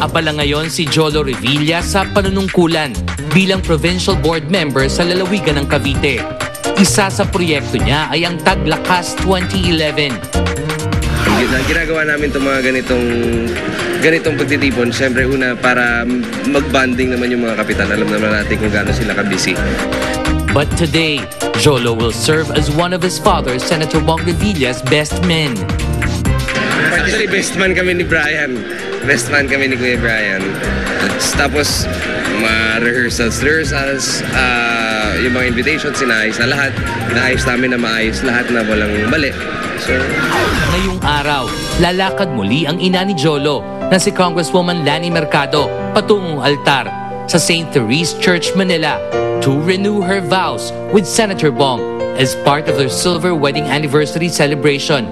Abala ngayon si Jolo Revilla sa panunungkulan bilang provincial board member sa lalawigan ng Cavite. Isa sa proyekto niya ay ang Taglakas 2011. Ginagawa namin itong mga ganitong pagtitipon. Siyempre una para mag-bonding naman yung mga kapitan. Alam naman natin kung gaano sila ka-busy. But today, Jolo will serve as one of his father, Senator Bong Revilla's best men. Actually, best man kami ni Brian. Best man kami ni Kuya Brian. Tapos, rehearsals, yung mga invitations, inaayos na lahat. Inaayos namin na maayos lahat na walang mali. So, ngayong araw, lalakad muli ang ina ni Jolo na si Congresswoman Lani Mercado patungong altar sa St. Therese Church, Manila to renew her vows with Senator Bong as part of their silver wedding anniversary celebration.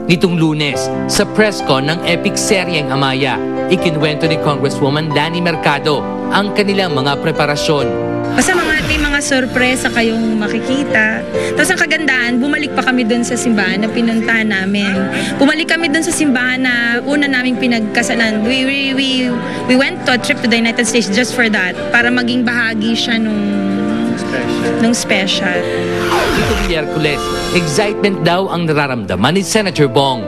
Nitong Lunes, sa press con ng epic seryeng Amaya, ikinwento ni Congresswoman Lani Mercado ang kanilang mga preparasyon. Basta may mga sorpresa kayong makikita. Tapos ang kagandahan, bumalik pa kami doon sa simbahan na pinuntahan namin. Bumalik kami doon sa simbahan na una naming pinagkasalan. We went to a trip to the United States just for that. Para maging bahagi siya nung special. Dito Miyerkules, excitement daw ang nararamdaman ni Senator Bong.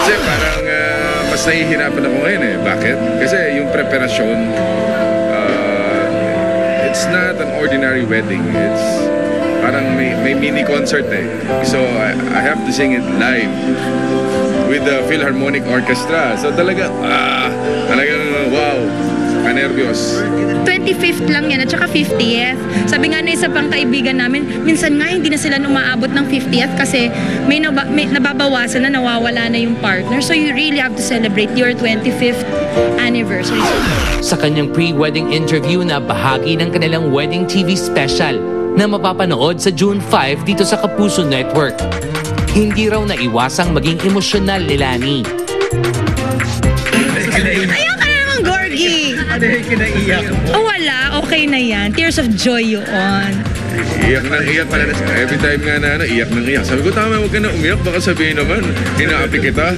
Kasi parang mas nahihirapan ako ngayon eh. Bakit? Kasi yung preparasyon, it's not an ordinary wedding. It's parang may mini concert eh. So I have to sing it live with the Philharmonic Orchestra. So talagang wow, kanervyos. 25th lang yan at saka 50th. Sabi nga na isa pang kaibigan namin, minsan nga hindi na sila umaabot ng 50th kasi may nababawasan na, nawawala na yung partner. So you really have to celebrate your 25th anniversary. Sa kanyang pre-wedding interview na bahagi ng kanilang wedding TV special na mapapanood sa June 5 dito sa Kapuso Network, hindi raw naiwasang maging emosyonal ni Lani. Ayaw ka naman, Gorgie! Oh, wala. Okay na yan. Tears of joy yun. Iyak nang iyak pala. Every time nga na iyak nang iyak. Sabi ko, tama, huwag ka na umiyak. Baka sabihin naman, inaapi kita.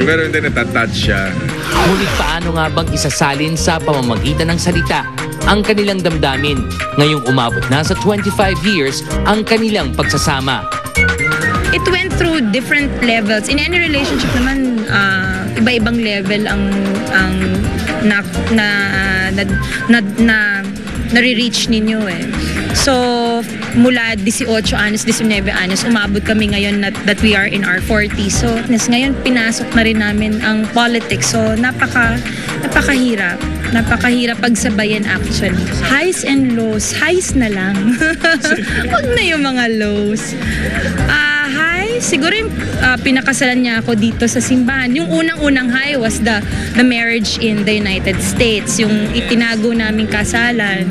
Pero hindi, natatouch siya. Ngunit paano nga bang isasalin sa pamamagitan ng salita ang kanilang damdamin ngayong umabot na sa 25 years ang kanilang pagsasama? It went through different levels. In any relationship naman, iba-ibang level ang nare-reach ninyo eh. So, mula 18 anos, 19 anos, umabot kami ngayon that we are in our 40s. So, ngayon pinasok na rin namin ang politics. So, napakahirap. Napakahirap pagsabayan actually. Highs and lows. Highs na lang. Huwag na yung mga lows. Siguro yung pinakasalan niya ako dito sa simbahan. Yung unang-unang high was the marriage in the United States. Yung itinago naming kasalan.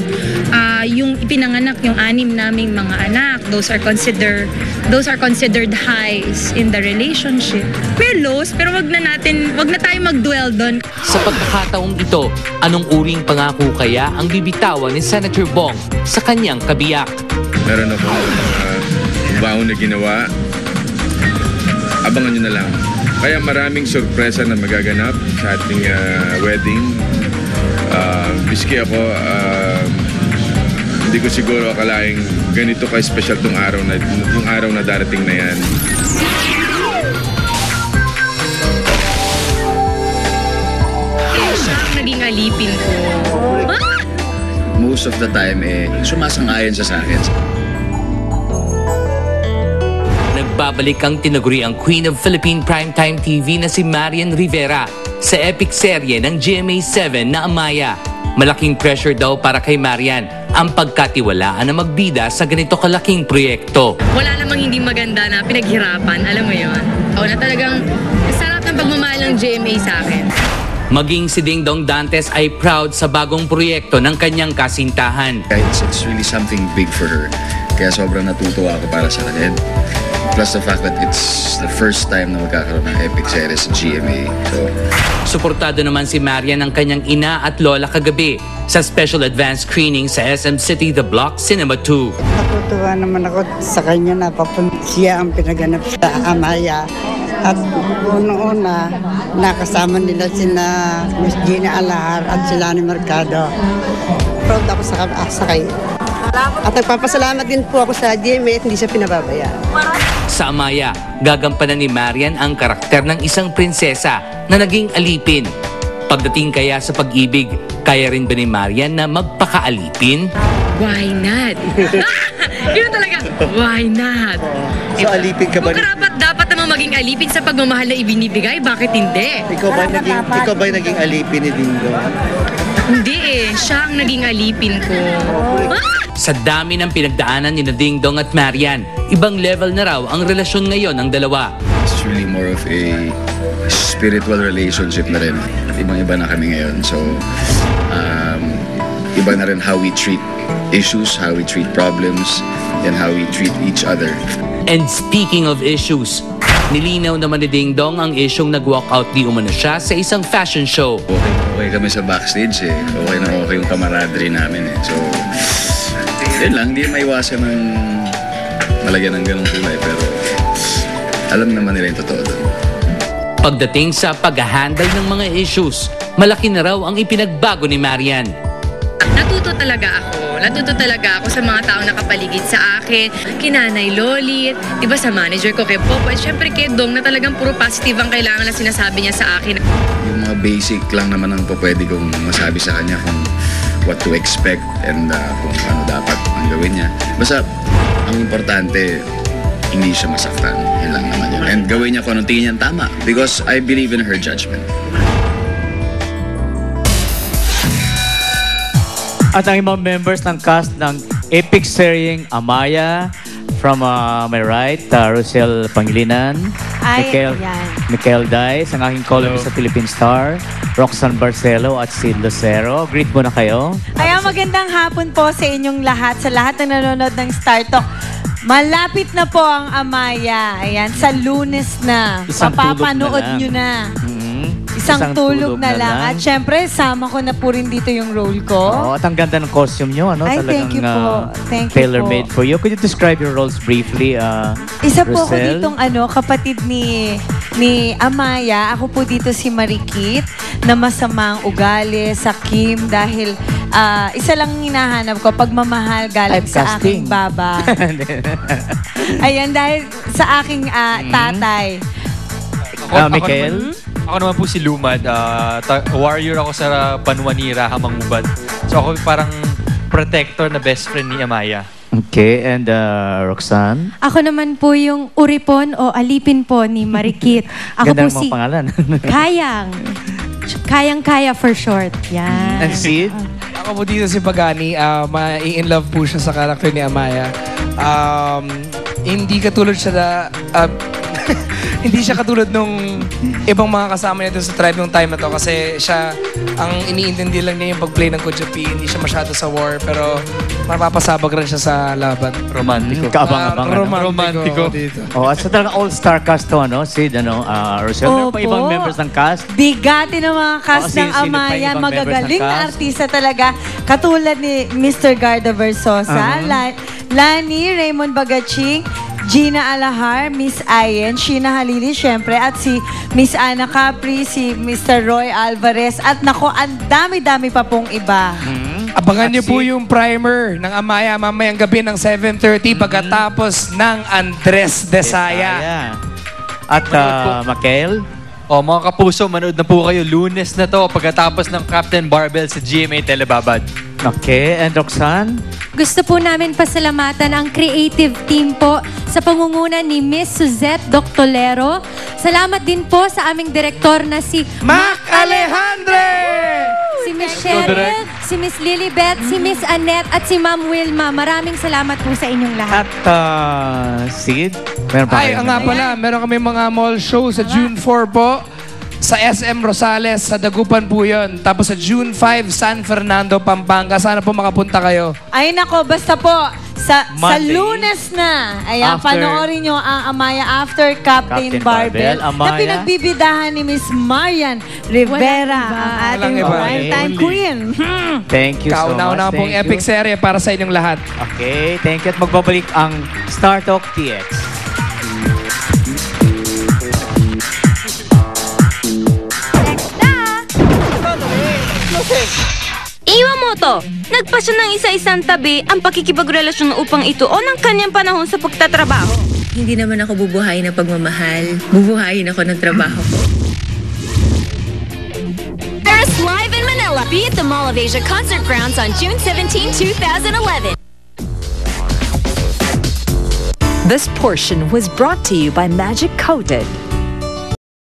Yung ipinanganak yung 6 naming mga anak. Those are considered highs in the relationship. May lows, pero wag na tayo mag-dwell doon. Sa pagkakataong ito, anong uring pangako kaya ang bibitawan ni Senator Bong sa kanyang kabiyak? Meron ako baon na ginawa. Abangan nyo na lang. Kaya maraming sorpresa na magaganap sa ating wedding. Biski ako, hindi ko siguro akalaing ganito ka-special tong araw na darating na yan. Siya ang naging alipin ko. Most of the time, sumasang-ayon siya sa akin. Nagbabalik ang tinaguriang Queen of Philippine Primetime TV na si Marian Rivera sa epic serye ng GMA7 na Amaya. Malaking pressure daw para kay Marian ang pagkatiwalaan na magbida sa ganito kalaking proyekto. Wala namang hindi maganda na pinaghirapan, alam mo yun? O na talagang sarap ng pagmamahal ng GMA sa akin. Maging si Ding Dong Dantes ay proud sa bagong proyekto ng kanyang kasintahan. It's really something big for her. Kaya sobrang natutuwa ako para sa kanya. Plus the fact that it's the first time na magkakaroon ng epic series sa GMA. Suportado naman si Marian ng kanyang ina at lola kagabi sa special advance screening sa SM City The Block Cinema 2. Natutuwa naman ako sa kanya na siya ang pinaganap sa Amaya. At unang-una, nakasama nila sina Miss Gina Alahar at si Lani Mercado. Proud ako sa kayo. At nagpapasalamat din po ako sa GMA at hindi siya pinababayaan. Sa Amaya, gagampanan ni Marian ang karakter ng isang prinsesa na naging alipin. Pagdating kaya sa pag-ibig, kaya rin ba ni Marian na magpakaalipin? Why not? Yun talaga, why not? So, alipin ka ba? Kung dapat namang maging alipin sa pagmamahal na ibinibigay, bakit hindi? Ikaw ba naging alipin ni Dindo? Hindi siya ang naging alipin ko. Sa dami ng pinagdaanan ni Ding Dong at Marian, ibang level na raw ang relasyon ngayon ng dalawa. It's really more of a spiritual relationship na rin. Ibang-iba na kami ngayon. So, iba na rin how we treat issues, how we treat problems, and how we treat each other. And speaking of issues, nilinaw naman ni Ding Dong ang isyong nag-walkout di umano siya sa isang fashion show. Okay kami sa backstage eh. Okay na okay yung camaraderie namin eh. So, yun lang, hindi maiwasan ng malagyan ng ganong kulay. Pero alam naman nila yung totoo doon. Pagdating sa pag-handle ng mga issues, malaki na raw ang ipinagbago ni Marian. Natuto talaga ako sa mga taong nakapaligid sa akin, kinanay Lolit, diba sa manager ko kay Popo, at syempre kay Dong na talagang puro positive ang kailangan na sinasabi niya sa akin. Yung mga basic lang naman ang pwede kong masabi sa kanya kung what to expect and kung ano dapat ang gawin niya. Basta, ang importante, hindi siya masaktan. Yan lang naman yun. And gawin niya kung anong tingin niya tama because I believe in her judgment. At ang ibang members ng cast ng epic series Amaya, from my right, Rosel Pangilinan, Michael Dice, ang aking columnist sa Philippine Star, Roxanne Barcelo at Sid Lucero. Greet mo na kayo. Kaya magandang hapon po sa inyong lahat, sa lahat ng nanonood ng Star Talk. Malapit na po ang Amaya. Ayan, sa Lunes na. Mapapanood nyo na. Isang tulog na lang. At syempre, sama ko na po rin dito yung role ko. Oh, at ang ganda ng costume nyo, ano? Ay, talagang, thank you po. Thank you tailor-made for you. Could you describe your roles briefly, Isa po ako Rosel? ditong kapatid ni Amaya. Ako po dito si Marikit na masamang ugali sa Kim dahil isa lang hinahanap ko, pagmamahal galing sa aking baba. Ayan, dahil sa aking tatay. Michael? Ako naman po si Lumad. Warrior ako sa Banwanira, Hamangubad. So ako parang protector na best friend ni Amaya. Okay, and Roxanne? Ako naman po yung uripon o alipin po ni Marikit. Ako Ganda po ng mga pangalan. Kayang-kaya for short. Yan. And Sid? Ako po dito si Pagani. Ma-in love po siya sa karakter ni Amaya. Hindi katulad siya na... hindi siya katulad nung ibang mga kasama niya doon sa tribe nung time na to kasi siya, ang iniintindi lang niya yung pag-play ng Kudyapi. Hindi siya masyado sa war pero mapapasabag rin siya sa laban. Romantiko. Kaabang-abangan. Romantiko dito. Oh, at sa talagang all-star cast to, ano? Sid, Rosel, meron pa ibang members ng cast? Bigati ng mga cast ng Amaya. Magagaling na artista talaga. Katulad ni Mr. Garda Versosa, Lani, Raymond Bagaching, Gina Alahar, Miss Ayen, Sheena Halili, syempre, at si Miss Ana Capri, si Mr. Roy Alvarez, at nako, ang dami-dami pa pong iba. Abangan niyo po yung primer ng Amaya mamayang gabi ng 7:30 pagkatapos ng Andres Desaya. At Michael? O mga kapuso, manood na po kayo Lunes na to pagkatapos ng Captain Barbell sa GMA Telebabad. Okay, and Roxanne? Gusto po namin pasalamatan ang creative team po sa pangunguna ni Miss Suzette Doctolero. Salamat din po sa aming direktor na si Mac Alejandre! Si Miss Cheryl, si Miss Lilibet, si Miss Annette at si Ma'am Wilma. Maraming salamat po sa inyong lahat. At Sid? Meron pa kayo? Nga pala, meron kami mga mall show sa June 4 po. Sa SM Rosales, sa Dagupan po yun. Tapos sa June 5, San Fernando, Pampanga. Sana po makapunta kayo. Ay nako, basta po, sa Lunes na. Ayan, panoorin nyo ang Amaya after Captain Barbell. Na pinagbibidahan ni Miss Marian Rivera, ang ating one-time queen. Thank you so much. Kauna-una pong epic serye para sa inyong lahat. Okay, thank you. At magbabalik ang Star Talk TX. Yamamoto, nagpa siya ng isa-isang tabi ang pakikipagrelasyon ng upang ito o ng kanyang panahon sa pagtatrabaho. Hindi naman ako bubuhayin ng pagmamahal. Bubuhayin ako ng trabaho ko. Paris Live in Manila. Be at the Mall of Asia Concert Grounds on June 17, 2011. This portion was brought to you by Magic Coated.